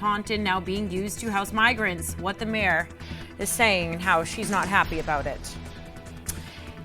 Taunton now being used to house migrants. What the mayor is saying and how she's not happy about it.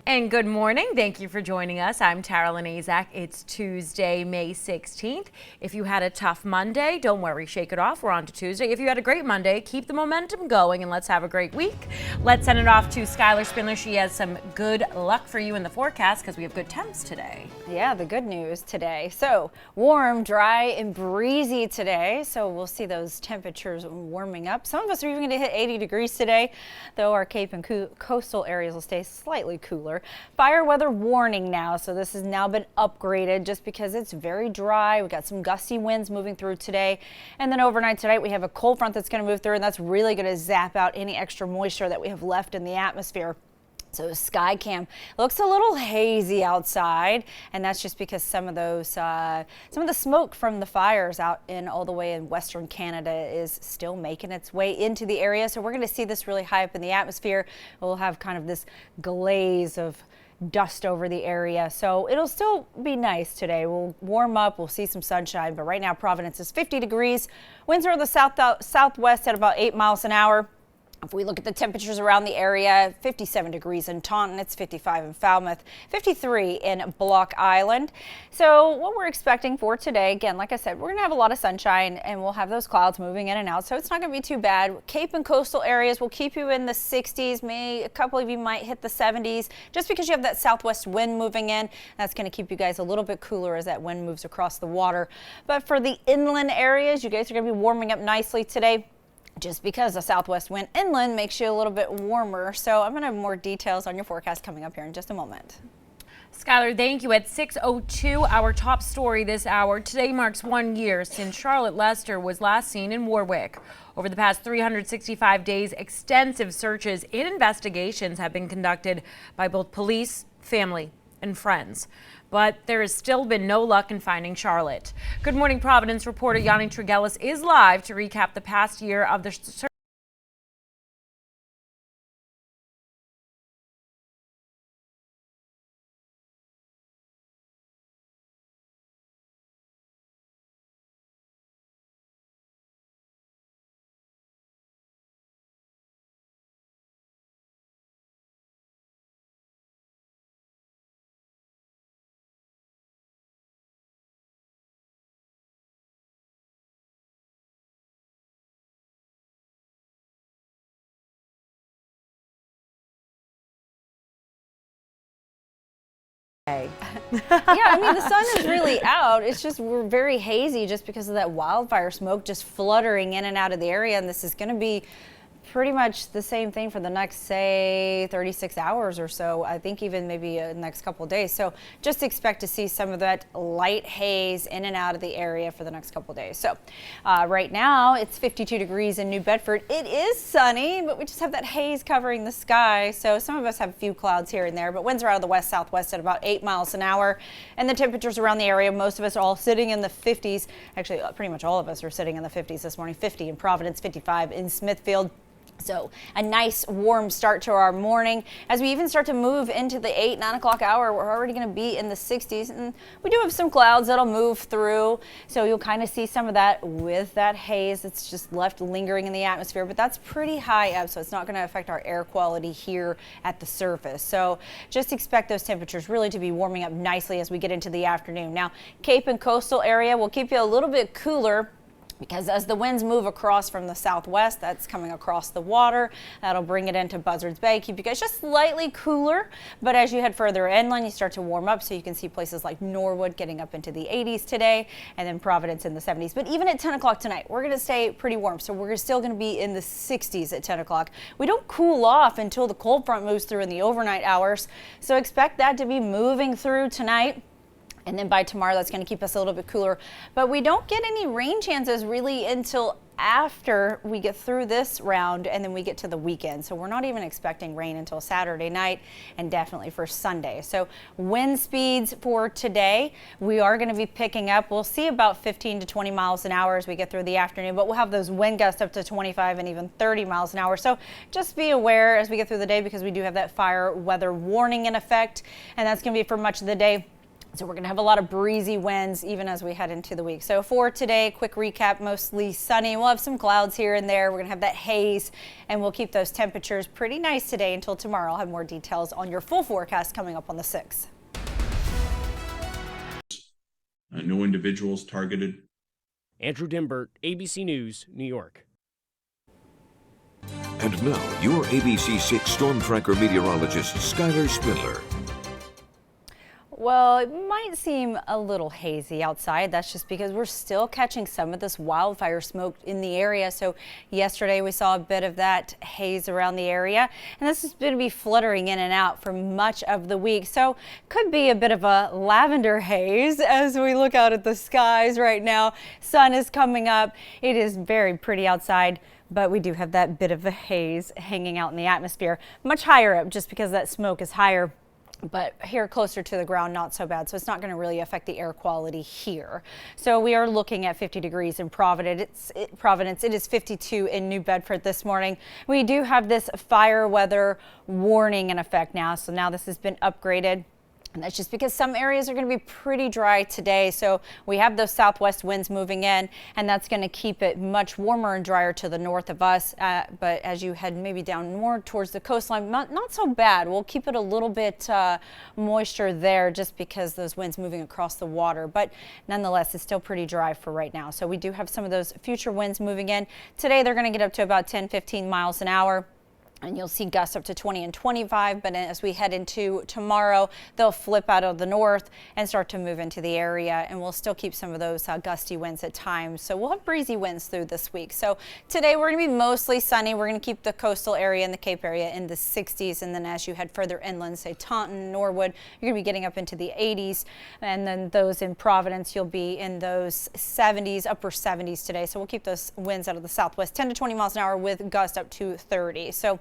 And good morning. Thank you for joining us. I'm Tara Azak. It's Tuesday, May 16th. If you had a tough Monday, don't worry, shake it off. We're on to Tuesday. If you had a great Monday, keep the momentum going and let's have a great week. Let's send it off to Skylar Spindler. She has some good luck for you in the forecast because we have good temps today. Yeah, the good news today. So warm, dry, and breezy today. So we'll see those temperatures warming up. Some of us are even going to hit 80 degrees today, though our Cape and coastal areas will stay slightly cooler. Fire weather warning now, so this has now been upgraded just because it's very dry. We got some gusty winds moving through today, and then overnight tonight we have a cold front that's going to move through, and that's really going to zap out any extra moisture that we have left in the atmosphere. So SkyCam looks a little hazy outside, and that's just because some of the smoke from the fires out in all the way in western Canada is still making its way into the area. So we're going to see this really high up in the atmosphere. We'll have kind of this glaze of dust over the area. So it'll still be nice today. We'll warm up. We'll see some sunshine. But right now Providence is 50 degrees. Winds are in the southwest at about 8 miles an hour. If we look at the temperatures around the area, 57 degrees in Taunton, it's 55 in Falmouth, 53 in Block Island. So what we're expecting for today, again, like I said, we're going to have a lot of sunshine and we'll have those clouds moving in and out. So it's not going to be too bad. Cape and coastal areas will keep you in the 60s. Maybe a couple of you might hit the 70s just because you have that southwest wind moving in. That's going to keep you guys a little bit cooler as that wind moves across the water. But for the inland areas, you guys are going to be warming up nicely today, just because the southwest wind inland makes you a little bit warmer. So I'm going to have more details on your forecast coming up here in just a moment. Skylar, thank you. At 6:02, our top story this hour. Today marks 1 year since Charlotte Lester was last seen in Warwick. Over the past 365 days, extensive searches and investigations have been conducted by both police, family, and friends. But there has still been no luck in finding Charlotte. Good morning, Providence reporter Yanni Trigelis is live to recap the past year of the search. Yeah, I mean, the sun is really out. It's just we're very hazy just because of that wildfire smoke just fluttering in and out of the area. And this is going to be pretty much the same thing for the next, say, 36 hours or so. I think even maybe the next couple of days. So just expect to see some of that light haze in and out of the area for the next couple of days. So right now it's 52 degrees in New Bedford. It is sunny, but we just have that haze covering the sky. So some of us have a few clouds here and there, but winds are out of the west-southwest at about 8 miles an hour. And the temperatures around the area, most of us are all sitting in the 50s. Actually, pretty much all of us are sitting in the 50s this morning. 50 in Providence, 55 in Smithfield. So a nice warm start to our morning. As we even start to move into the 8-9 o'clock hour, we're already going to be in the 60s, and we do have some clouds that'll move through. So you'll kind of see some of that with that haze that's just left lingering in the atmosphere, but that's pretty high up, so it's not going to affect our air quality here at the surface. So just expect those temperatures really to be warming up nicely as we get into the afternoon. Now, Cape and coastal area will keep you a little bit cooler, because as the winds move across from the southwest, that's coming across the water. That'll bring it into Buzzards Bay, keep you guys just slightly cooler. But as you head further inland, you start to warm up. So you can see places like Norwood getting up into the 80s today, and then Providence in the 70s. But even at 10 o'clock tonight, we're going to stay pretty warm. So we're still going to be in the 60s at 10 o'clock. We don't cool off until the cold front moves through in the overnight hours. So expect that to be moving through tonight. And then by tomorrow, that's going to keep us a little bit cooler. But we don't get any rain chances really until after we get through this round and then we get to the weekend. So we're not even expecting rain until Saturday night and definitely for Sunday. So wind speeds for today, we are going to be picking up. We'll see about 15 to 20 miles an hour as we get through the afternoon, but we'll have those wind gusts up to 25 and even 30 miles an hour. So just be aware as we get through the day, because we do have that fire weather warning in effect, and that's going to be for much of the day. So we're going to have a lot of breezy winds even as we head into the week. So for today, quick recap, mostly sunny. We'll have some clouds here and there. We're going to have that haze, and we'll keep those temperatures pretty nice today until tomorrow. I'll have more details on your full forecast coming up on the 6th. No individuals targeted. Andrew Dimbert, ABC News, New York. And now, your ABC 6 Storm Tracker meteorologist, Skylar Spindler. Well, it might seem a little hazy outside. That's just because we're still catching some of this wildfire smoke in the area. So yesterday we saw a bit of that haze around the area, and this is going to be fluttering in and out for much of the week. So could be a bit of a lavender haze as we look out at the skies right now. Sun is coming up. It is very pretty outside, but we do have that bit of a haze hanging out in the atmosphere. Much higher up just because that smoke is higher. But here closer to the ground, not so bad. So it's not going to really affect the air quality here. So we are looking at 50 degrees in Providence. It is 52 in New Bedford this morning. We do have this fire weather warning in effect now. So now this has been upgraded. And that's just because some areas are going to be pretty dry today. So we have those southwest winds moving in, and that's going to keep it much warmer and drier to the north of us. But as you head maybe down more towards the coastline, not so bad. We'll keep it a little bit moisture there just because those winds moving across the water. But nonetheless, it's still pretty dry for right now. So we do have some of those future winds moving in. Today, they're going to get up to about 10-15 miles an hour. And you'll see gusts up to 20 and 25, but as we head into tomorrow, they'll flip out of the north and start to move into the area, and we'll still keep some of those gusty winds at times. So we'll have breezy winds through this week. So today we're going to be mostly sunny. We're going to keep the coastal area and the Cape area in the 60s, and then as you head further inland, say Taunton, Norwood, you're going to be getting up into the 80s, and then those in Providence, you'll be in those 70s, upper 70s today. So we'll keep those winds out of the southwest, 10 to 20 miles an hour with gusts up to 30. So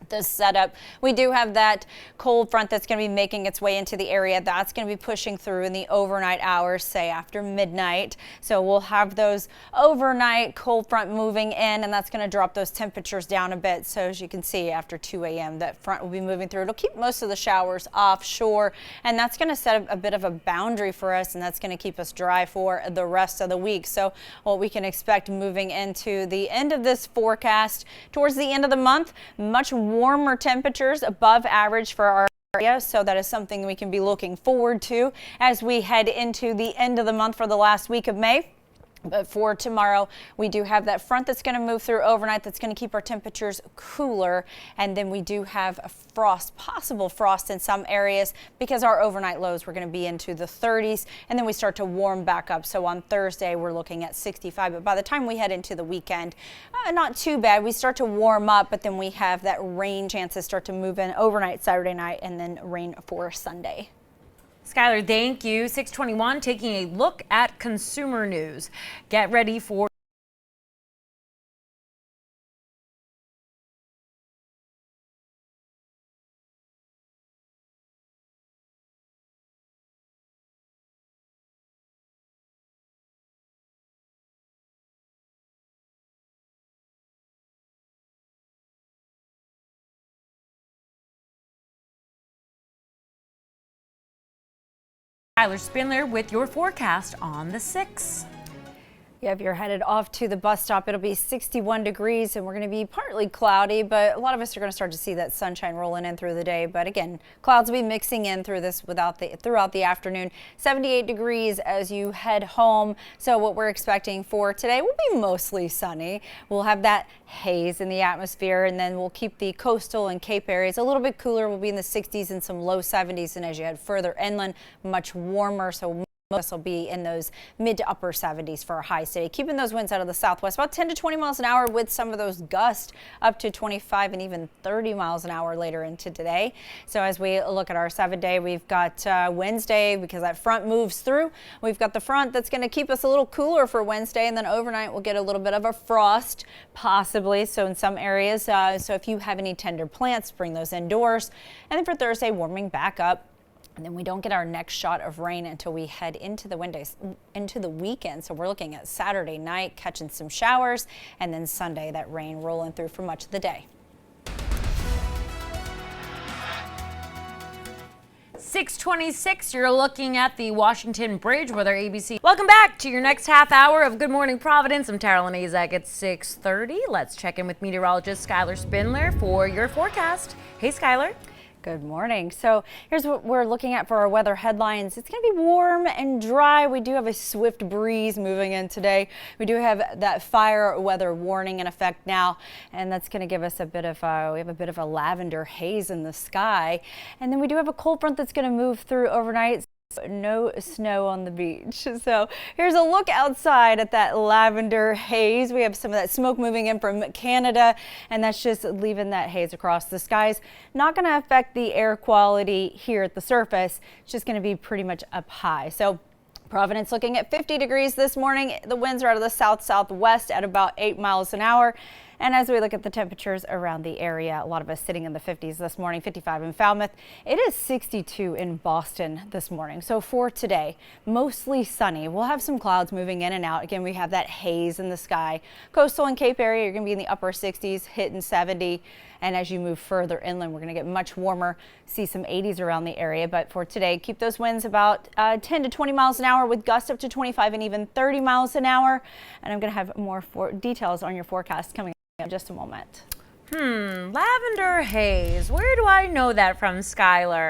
this setup, we do have that cold front that's going to be making its way into the area. That's going to be pushing through in the overnight hours, say after midnight. So we'll have those overnight cold front moving in, and that's going to drop those temperatures down a bit. So as you can see, after 2 a.m., that front will be moving through. It'll keep most of the showers offshore, and that's going to set a bit of a boundary for us, and that's going to keep us dry for the rest of the week. So what we can expect moving into the end of this forecast, towards the end of the month, much warmer temperatures above average for our area. So that is something we can be looking forward to as we head into the end of the month for the last week of May. But for tomorrow, we do have that front that's going to move through overnight. That's going to keep our temperatures cooler. And then we do have a frost, possible frost in some areas because our overnight lows, we're going to be into the 30s. And then we start to warm back up. So on Thursday, we're looking at 65. But by the time we head into the weekend, not too bad. We start to warm up, but then we have that rain chances start to move in overnight Saturday night and then rain for Sunday. Skylar, thank you. 621, taking a look at consumer news. Get ready for Skylar Spindler with your forecast on the 6th. Yeah, if you're headed off to the bus stop, it'll be 61 degrees and we're going to be partly cloudy, but a lot of us are going to start to see that sunshine rolling in through the day. But again, clouds will be mixing in through this throughout the afternoon. 78 degrees as you head home. So what we're expecting for today will be mostly sunny. We'll have that haze in the atmosphere, and then we'll keep the coastal and Cape areas a little bit cooler. We'll be in the 60s and some low 70s, and as you head further inland, much warmer. So most will be in those mid to upper 70s for a high today. Keeping those winds out of the southwest, about 10 to 20 miles an hour with some of those gusts up to 25 and even 30 miles an hour later into today. So as we look at our 7-day, we've got Wednesday, because that front moves through. We've got the front that's going to keep us a little cooler for Wednesday, and then overnight we'll get a little bit of a frost possibly. So in some areas, so if you have any tender plants, bring those indoors. And then for Thursday, warming back up. And then we don't get our next shot of rain until we head into the weekend. So we're looking at Saturday night, catching some showers, and then Sunday, that rain rolling through for much of the day. 6:26, you're looking at the Washington Bridge with our ABC. Welcome back to your next half hour of Good Morning Providence. I'm Tara Lenazak at 6:30. Let's check in with meteorologist Skylar Spindler for your forecast. Hey, Skylar. Good morning. So here's what we're looking at for our weather headlines. It's going to be warm and dry. We do have a swift breeze moving in today. We do have that fire weather warning in effect now, and that's going to give us a bit of we have a bit of a lavender haze in the sky. And then we do have a cold front that's going to move through overnight. No snow on the beach. So here's a look outside at that lavender haze. We have some of that smoke moving in from Canada, and that's just leaving that haze across the skies. Not going to affect the air quality here at the surface. It's just going to be pretty much up high. So Providence looking at 50 degrees this morning. The winds are out of the south-southwest at about 8 miles an hour. And as we look at the temperatures around the area, a lot of us sitting in the 50s this morning, 55 in Falmouth. It is 62 in Boston this morning. So for today, mostly sunny. We'll have some clouds moving in and out. Again, we have that haze in the sky. Coastal and Cape area, you're going to be in the upper 60s, hitting 70. And as you move further inland, we're going to get much warmer, see some 80s around the area. But for today, keep those winds about 10 to 20 miles an hour with gusts up to 25 and even 30 miles an hour. And I'm going to have more details on your forecast coming in just a moment. Lavender haze. Where do I know that from, Skylar?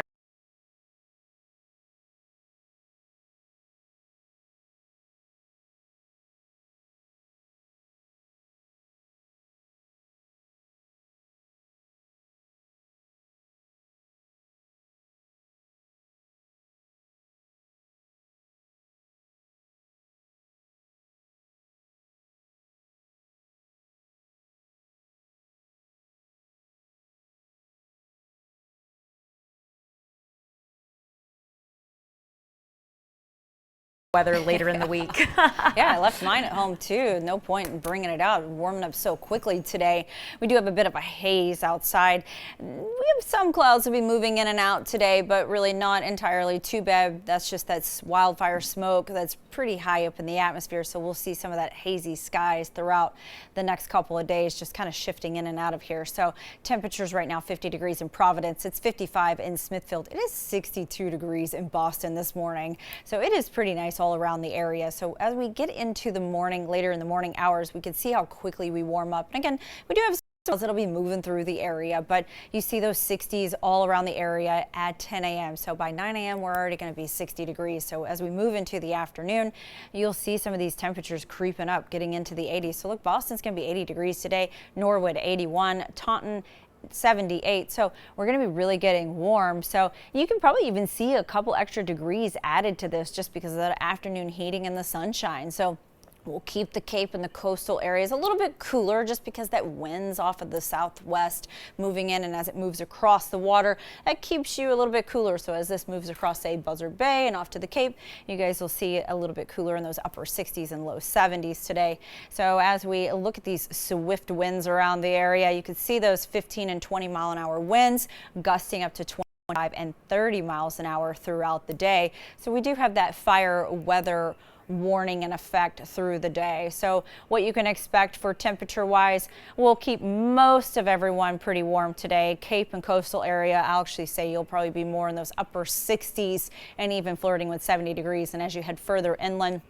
Weather later in the week. Yeah, I left mine at home too. No point in bringing it out. Warming up so quickly today. We do have a bit of a haze outside. We have some clouds to be moving in and out today, but really not entirely too bad. That's just that wildfire smoke that's pretty high up in the atmosphere. So we'll see some of that hazy skies throughout the next couple of days, just kind of shifting in and out of here. So temperatures right now 50 degrees in Providence. It's 55 in Smithfield. It is 62 degrees in Boston this morning. So it is pretty nice all around the area. So as we get into the morning, later in the morning hours, we can see how quickly we warm up. And again, we do have clouds that'll be moving through the area, but you see those 60s all around the area at 10 a.m. So by 9 a.m. we're already going to be 60 degrees. So as we move into the afternoon, you'll see some of these temperatures creeping up, getting into the 80s. So look, Boston's going to be 80 degrees today, Norwood 81, Taunton 78. So we're going to be really getting warm. So you can probably even see a couple extra degrees added to this just because of that afternoon heating and the sunshine. So we'll keep the Cape and the coastal areas a little bit cooler just because that wind's off of the southwest moving in, and as it moves across the water, that keeps you a little bit cooler. So as this moves across, say, Buzzard Bay and off to the Cape, you guys will see it a little bit cooler in those upper 60s and low 70s today. So as we look at these swift winds around the area, you can see those 15 and 20 mile an hour winds gusting up to 25 and 30 miles an hour throughout the day. So we do have that fire weather warning in effect through the day. So what you can expect for temperature wise, we'll keep most of everyone pretty warm today. Cape and coastal area, I'll actually say you'll probably be more in those upper 60s and even flirting with 70 degrees. And as you head further inland,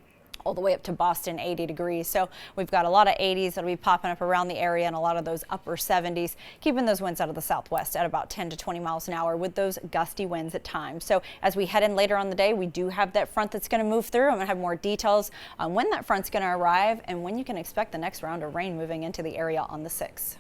all the way up to Boston, 80 degrees. So we've got a lot of 80s that'll be popping up around the area and a lot of those upper 70s, keeping those winds out of the southwest at about 10 to 20 miles an hour with those gusty winds at times. So as we head in later on the day, we do have that front that's going to move through. I'm going to have more details on when that front's going to arrive and when you can expect the next round of rain moving into the area on the 6th.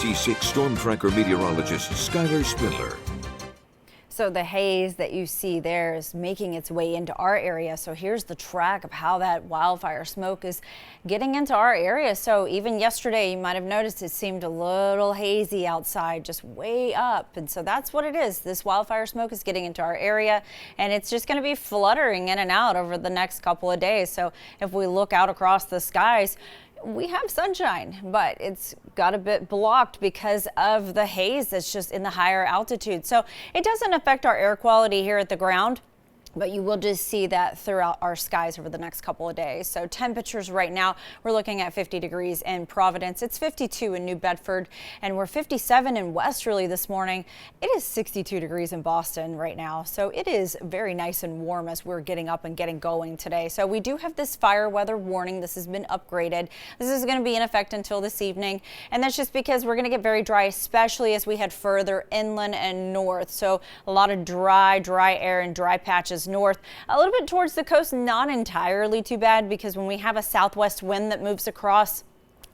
ABC 6 Storm Tracker meteorologist Skylar Spindler. So the haze that you see there is making its way into our area. So here's the track of how that wildfire smoke is getting into our area. So even yesterday, you might have noticed it seemed a little hazy outside, just way up. And so that's what it is. This wildfire smoke is getting into our area, and it's just going to be fluttering in and out over the next couple of days. So if we look out across the skies, we have sunshine, but it's got a bit blocked because of the haze that's just in the higher altitude. So it doesn't affect our air quality here at the ground, but you will just see that throughout our skies over the next couple of days. So temperatures right now, we're looking at 50 degrees in Providence. It's 52 in New Bedford, and we're 57 in Westerly this morning. It is 62 degrees in Boston right now. So it is very nice and warm as we're getting up and getting going today. So we do have this fire weather warning. This has been upgraded. This is going to be in effect until this evening. And that's just because we're going to get very dry, especially as we head further inland and north. So a lot of dry air and dry patches north. A little bit towards the coast, not entirely too bad, because when we have a southwest wind that moves across,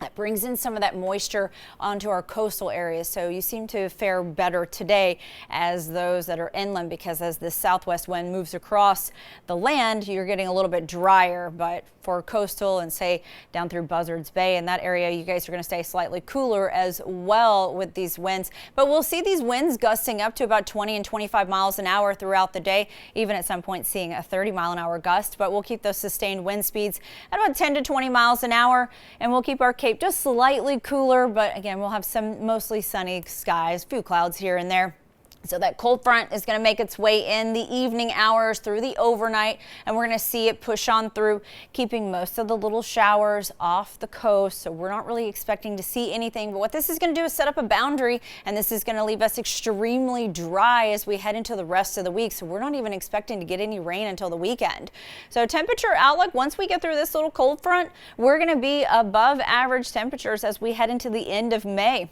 that brings in some of that moisture onto our coastal areas. So you seem to fare better today as those that are inland, because as the southwest wind moves across the land, you're getting a little bit drier. But for coastal and say down through Buzzards Bay and that area, you guys are going to stay slightly cooler as well with these winds. But we'll see these winds gusting up to about 20 and 25 miles an hour throughout the day, even at some point seeing a 30-mile-an-hour gust. But we'll keep those sustained wind speeds at about 10 to 20 miles an hour, and we'll keep our Cape just slightly cooler. But again, we'll have some mostly sunny skies, few clouds here and there. So that cold front is going to make its way in the evening hours through the overnight, and we're going to see it push on through, keeping most of the little showers off the coast. So we're not really expecting to see anything, but what this is going to do is set up a boundary, and this is going to leave us extremely dry as we head into the rest of the week. So we're not even expecting to get any rain until the weekend. So temperature outlook, once we get through this little cold front, we're going to be above average temperatures as we head into the end of May.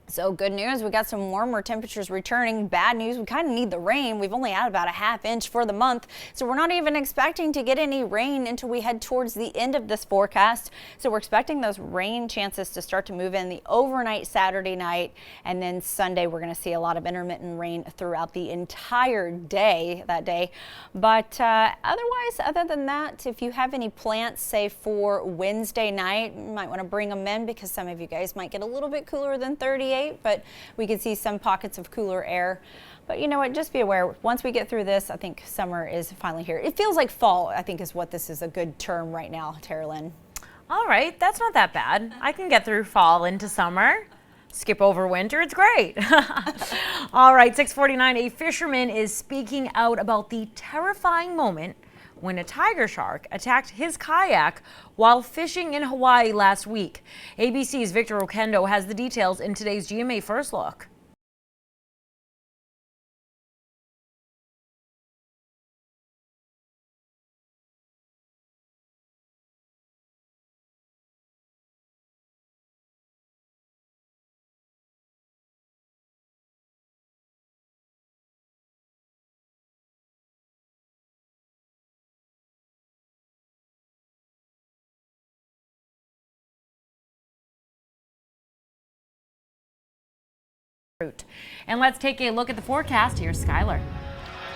So good news, we got some warmer temperatures returning. Bad news, we kind of need the rain. We've only had about a half inch for the month, so we're not even expecting to get any rain until we head towards the end of this forecast. So we're expecting those rain chances to start to move in the overnight Saturday night, and then Sunday we're going to see a lot of intermittent rain throughout the entire day that day. But otherwise, other than that, if you have any plans, say for Wednesday night, you might want to bring them in, because some of you guys might get a little bit cooler than 38. But we could see some pockets of cooler air. But you know what, just be aware, once we get through this, I think summer is finally here. It feels like fall, I think, is what this is a good term right now, Tara Lynn. All right, that's not that bad. I can get through fall into summer. Skip over winter, it's great. All right, 6:49, a fisherman is speaking out about the terrifying moment when a tiger shark attacked his kayak while fishing in Hawaii last week. ABC's Victor Oquendo has the details in today's GMA First Look. And let's take a look at the forecast. Here's Skylar.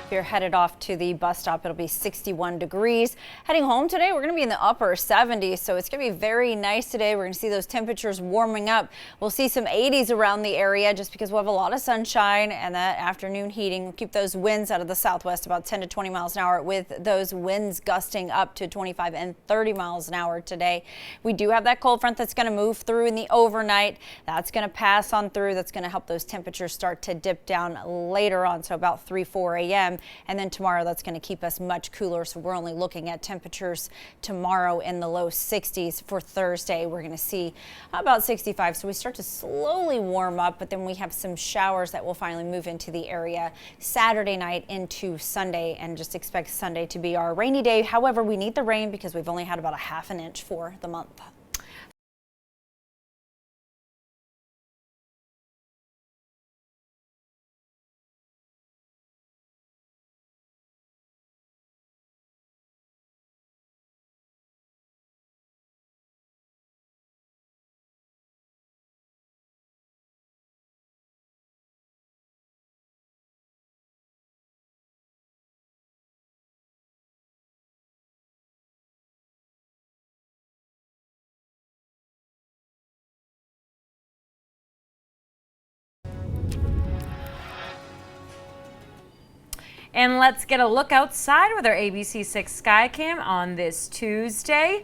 If you're headed off to the bus stop, it'll be 61 degrees. Heading home today, we're going to be in the upper 70s, so it's going to be very nice today. We're going to see those temperatures warming up. We'll see some 80s around the area just because we'll have a lot of sunshine and that afternoon heating. We'll keep those winds out of the southwest about 10 to 20 miles an hour, with those winds gusting up to 25 and 30 miles an hour today. We do have that cold front that's going to move through in the overnight. That's going to pass on through. That's going to help those temperatures start to dip down later on, so about 4 a.m. And then tomorrow, that's going to keep us much cooler. So we're only looking at temperatures tomorrow in the low 60s. For Thursday, we're going to see about 65. So we start to slowly warm up, but then we have some showers that will finally move into the area Saturday night into Sunday, and just expect Sunday to be our rainy day. However, we need the rain because we've only had about a half an inch for the month. And let's get a look outside with our ABC6 Skycam on this Tuesday.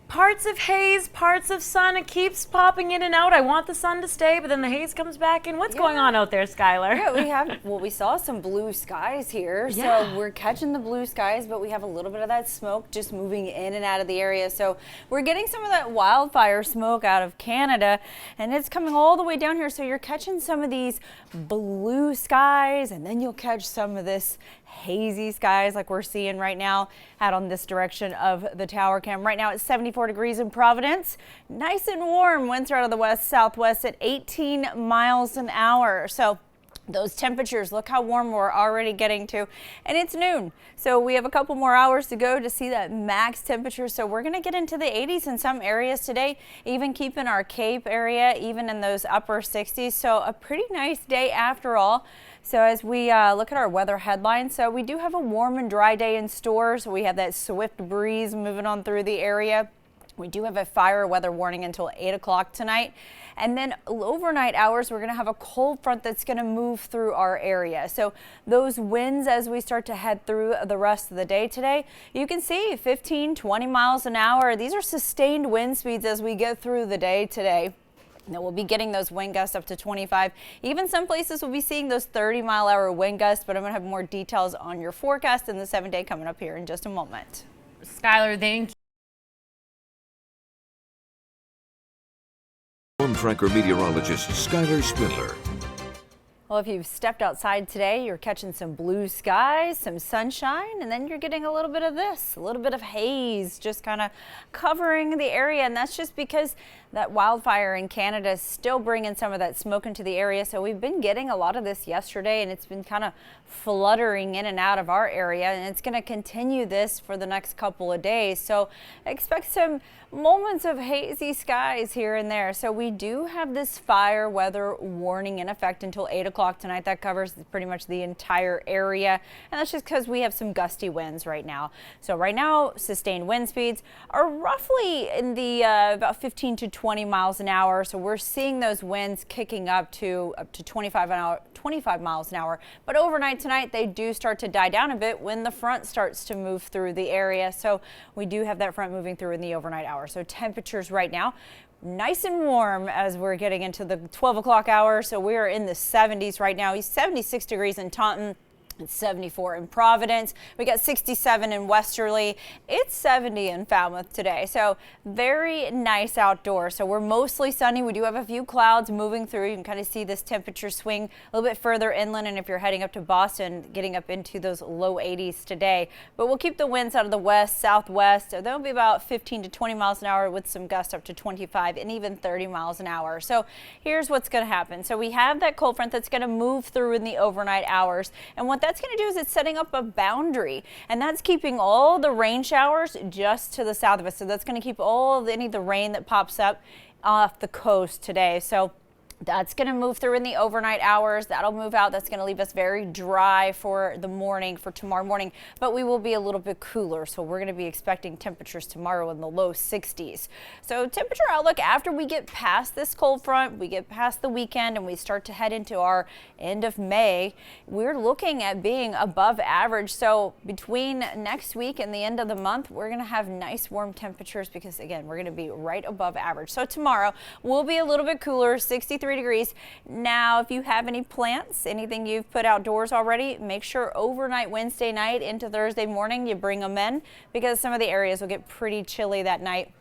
Parts of haze, parts of sun. It keeps popping in and out. I want the sun to stay, but then the haze comes back in. What's going on out there, Skylar? Yeah, we saw some blue skies here. Yeah. So we're catching the blue skies, but we have a little bit of that smoke just moving in and out of the area. So we're getting some of that wildfire smoke out of Canada, and it's coming all the way down here. So you're catching some of these blue skies, and then you'll catch some of this hazy skies like we're seeing right now out on this direction of the tower cam. Right now it's 74 degrees in Providence. Nice and warm. Winds are out of the west southwest at 18 miles an hour. So those temperatures, look how warm we're already getting to, and it's noon. So we have a couple more hours to go to see that max temperature. So we're going to get into the 80s in some areas today, even keeping our Cape area even in those upper 60s. So a pretty nice day after all. So as we look at our weather headlines, so we do have a warm and dry day in store. So we have that swift breeze moving on through the area. We do have a fire weather warning until 8 o'clock tonight. And then overnight hours, we're going to have a cold front that's going to move through our area. So those winds as we start to head through the rest of the day today, you can see 15, 20 miles an hour. These are sustained wind speeds as we get through the day today. Now we'll be getting those wind gusts up to 25. Even some places we'll be seeing those 30-mile-an-hour wind gusts, but I'm going to have more details on your forecast in the 7-day coming up here in just a moment. Skylar, thank you. Storm Tracker meteorologist Skylar Spindler. Well, if you've stepped outside today, you're catching some blue skies, some sunshine, and then you're getting a little bit of this, a little bit of haze just kind of covering the area. And that's just because that wildfire in Canada is still bringing some of that smoke into the area. So we've been getting a lot of this yesterday, and it's been kind of fluttering in and out of our area, and it's going to continue this for the next couple of days. So expect some moments of hazy skies here and there. So we do have this fire weather warning in effect until 8 o'clock tonight. That covers pretty much the entire area, and that's just because we have some gusty winds right now. So right now, sustained wind speeds are roughly in the about 15 to 20 miles an hour. So we're seeing those winds kicking up to 25 miles an hour. But overnight tonight, they do start to die down a bit when the front starts to move through the area. So we do have that front moving through in the overnight hour. So temperatures right now, nice and warm as we're getting into the 12 o'clock hour. So we are in the 70s right now. 76 degrees in Taunton. It's 74 in Providence. We got 67 in Westerly. It's 70 in Falmouth today. So very nice outdoors. So we're mostly sunny. We do have a few clouds moving through. You can kind of see this temperature swing a little bit further inland. And if you're heading up to Boston, getting up into those low 80s today. But we'll keep the winds out of the west, southwest. So they'll be about 15 to 20 miles an hour with some gusts up to 25 and even 30 miles an hour. So here's what's going to happen. So we have that cold front that's going to move through in the overnight hours. And what that's going to do is it's setting up a boundary, and that's keeping all the rain showers just to the south of us. So that's going to keep any of the rain that pops up off the coast today. So that's going to move through in the overnight hours. That'll move out. That's going to leave us very dry for the morning, for tomorrow morning, but we will be a little bit cooler. So we're going to be expecting temperatures tomorrow in the low 60s. So temperature outlook after we get past this cold front, we get past the weekend and we start to head into our end of May, we're looking at being above average. So between next week and the end of the month, we're going to have nice warm temperatures because again, we're going to be right above average. So tomorrow will be a little bit cooler, 63 degrees. Now, if you have any plants, anything you've put outdoors already, make sure overnight Wednesday night into Thursday morning you bring them in because some of the areas will get pretty chilly that night.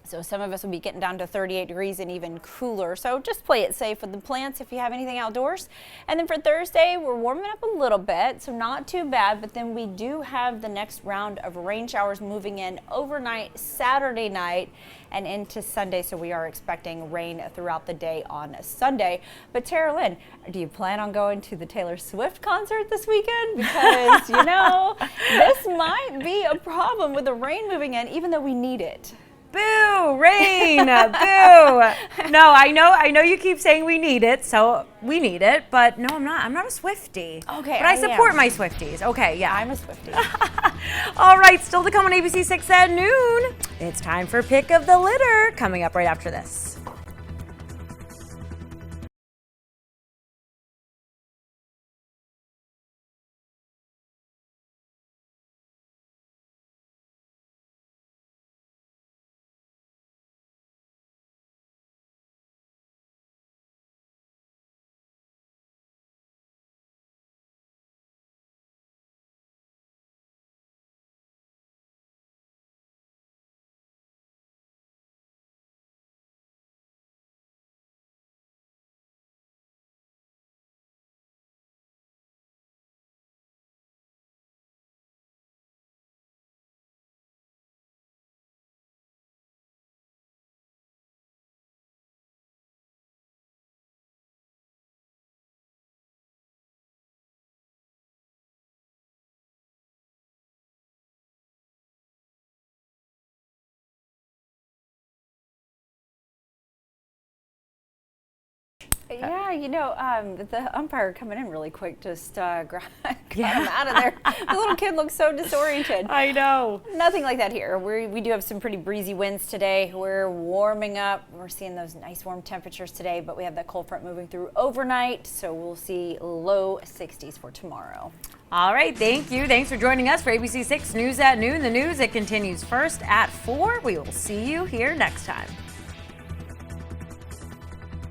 So some of us will be getting down to 38 degrees and even cooler. So just play it safe with the plants if you have anything outdoors. And then for Thursday, we're warming up a little bit, so not too bad. But then we do have the next round of rain showers moving in overnight Saturday night and into Sunday. So we are expecting rain throughout the day on Sunday. But Tara Lynn, do you plan on going to the Taylor Swift concert this weekend? Because, you know, this might be a problem with the rain moving in, even though we need it. Boo, rain, boo. No, I know you keep saying we need it, so we need it, but no, I'm not a Swiftie. Okay, but I support my Swifties. Okay, yeah. I'm a Swiftie. All right, still to come on ABC 6 at noon. It's time for Pick of the Litter, coming up right after this. Yeah, the umpire coming in really quick just got him out of there. The little kid looks so disoriented. I know. Nothing like that here. We do have some pretty breezy winds today. We're warming up. We're seeing those nice warm temperatures today, but we have that cold front moving through overnight, so we'll see low 60s for tomorrow. All right, thank you. Thanks for joining us for ABC 6 News at Noon. The news, it continues first at 4. We will see you here next time.